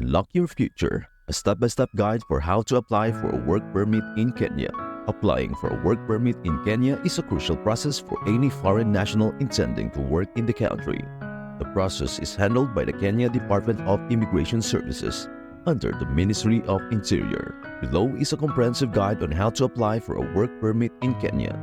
Unlock Your Future, a step-by-step guide for how to apply for a work permit in Kenya. Applying for a work permit in Kenya is a crucial process for any foreign national intending to work in the country. The process is handled by the Kenya Department of Immigration Services under the Ministry of Interior. Below is a comprehensive guide on how to apply for a work permit in Kenya.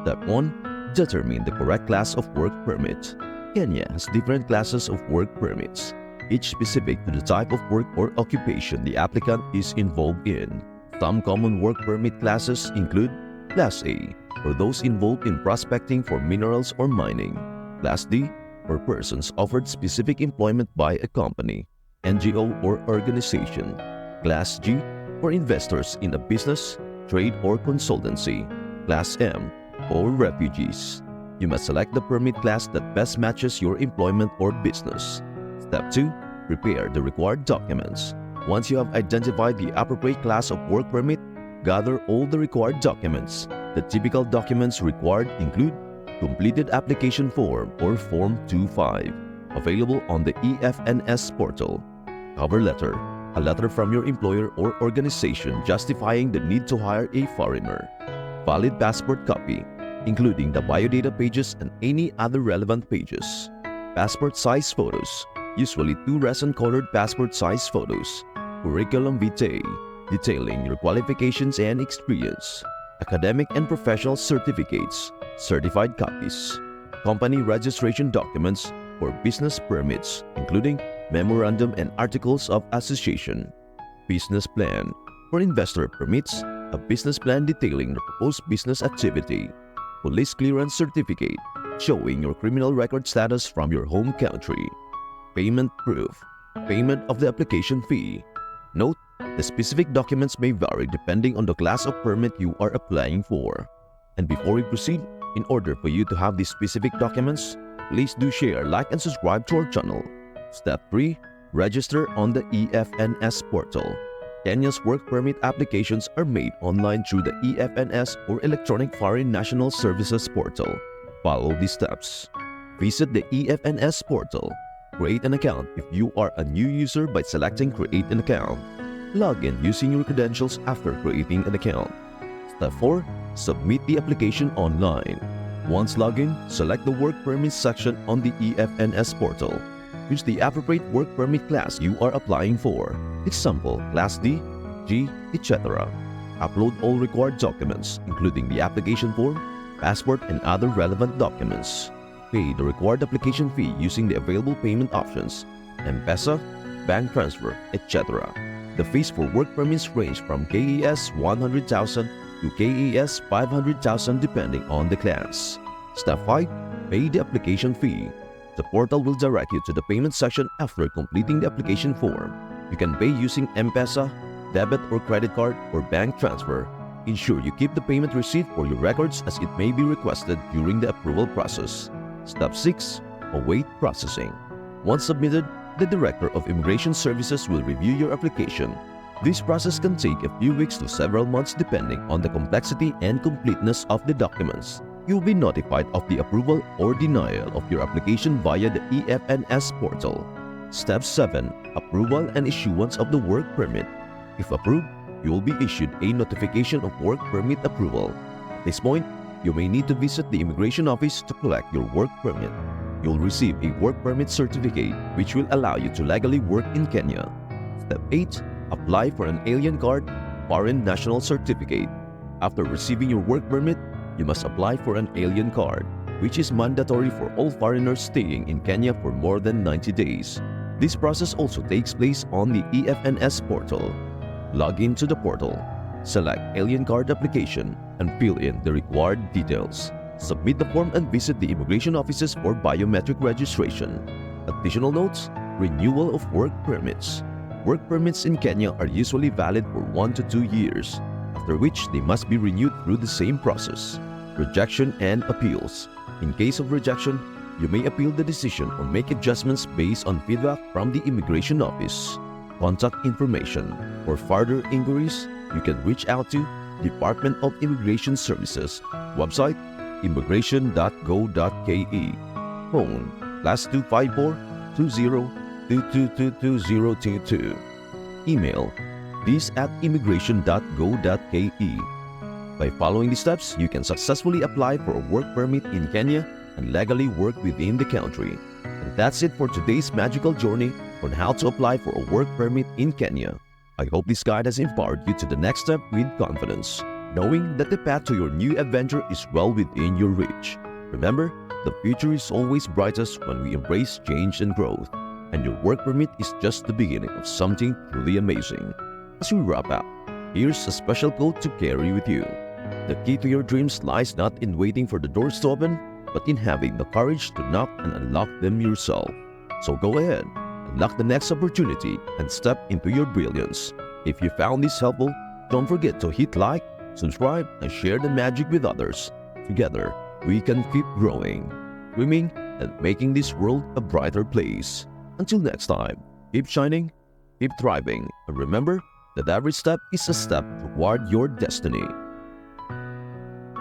Step 1. Determine the correct class of work permit. Kenya has different classes of work permits, each specific to the type of work or occupation the applicant is involved in. Some common work permit classes include Class A, for those involved in prospecting for minerals or mining. Class D, for persons offered specific employment by a company, NGO or organization. Class G, for investors in a business, trade or consultancy. Class M, for refugees. You must select the permit class that best matches your employment or business. Step 2. Prepare the required documents. Once you have identified the appropriate class of work permit, gather all the required documents. The typical documents required include completed application form or Form 2-5, available on the eFNS portal. Cover letter, a letter from your employer or organization justifying the need to hire a foreigner. Valid passport copy, including the biodata pages and any other relevant pages. Passport size photos, usually 2 resin-colored passport size photos. Curriculum vitae, detailing your qualifications and experience. Academic and professional certificates, certified copies. Company registration documents for business permits, including memorandum and articles of association. Business plan. For investor permits, a business plan detailing the proposed business activity. Police clearance certificate, showing your criminal record status from your home country. Payment proof, payment of the application fee. Note, the specific documents may vary depending on the class of permit you are applying for. And before we proceed, in order for you to have these specific documents, please do share, like, and subscribe to our channel. Step 3. Register on the eFNS portal. Kenya's work permit applications are made online through the eFNS or Electronic Foreign National Services portal. Follow these steps. Visit the eFNS portal. Create an account if you are a new user by selecting Create an Account. Log in using your credentials after creating an account. Step 4. Submit the application online. Once logged in, select the Work Permit section on the eFNS portal. Choose the appropriate work permit class you are applying for. Example, Class D, G, etc. Upload all required documents, including the application form, passport, and other relevant documents. Pay the required application fee using the available payment options, M-Pesa, bank transfer, etc. The fees for work permits range from KES 100,000 to KES 500,000 depending on the class. Step 5. Pay the application fee. The portal will direct you to the payment section after completing the application form. You can pay using M-Pesa, debit or credit card, or bank transfer. Ensure you keep the payment receipt for your records as it may be requested during the approval process. Step 6. Await processing. Once submitted, the Director of Immigration Services will review your application. This process can take a few weeks to several months depending on the complexity and completeness of the documents. You will be notified of the approval or denial of your application via the eFNS portal. Step 7. Approval and issuance of the work permit. If approved, you will be issued a notification of work permit approval. At this point, you may need to visit the immigration office to collect your work permit. You'll receive a work permit certificate which will allow you to legally work in Kenya. Step 8. Apply for an alien card, foreign national certificate. After receiving your work permit, you must apply for an alien card, which is mandatory for all foreigners staying in Kenya for more than 90 days. This process also takes place on the eFNS portal. Log in to the portal, select Alien Card Application, and fill in the required details. Submit the form and visit the immigration offices for biometric registration. Additional notes: renewal of work permits. Work permits in Kenya are usually valid for 1 to 2 years, after which they must be renewed through the same process. Rejection and appeals. In case of rejection, you may appeal the decision or make adjustments based on feedback from the immigration office. Contact information. For further inquiries, you can reach out to Department of Immigration Services, website immigration.go.ke, phone +254 20 2222 022. Email this@immigration.go.ke. By following these steps, you can successfully apply for a work permit in Kenya and legally work within the country. And that's it for today's magical journey on how to apply for a work permit in Kenya. I hope this guide has empowered you to the next step with confidence, knowing that the path to your new adventure is well within your reach. Remember, the future is always brightest when we embrace change and growth, and your work permit is just the beginning of something truly amazing. As we wrap up, here's a special quote to carry with you. The key to your dreams lies not in waiting for the doors to open, but in having the courage to knock and unlock them yourself. So go ahead, unlock the next opportunity, and step into your brilliance. If you found this helpful, don't forget to hit like, subscribe, and share the magic with others. Together, we can keep growing, dreaming, and making this world a brighter place. Until next time, keep shining, keep thriving, and remember that every step is a step toward your destiny.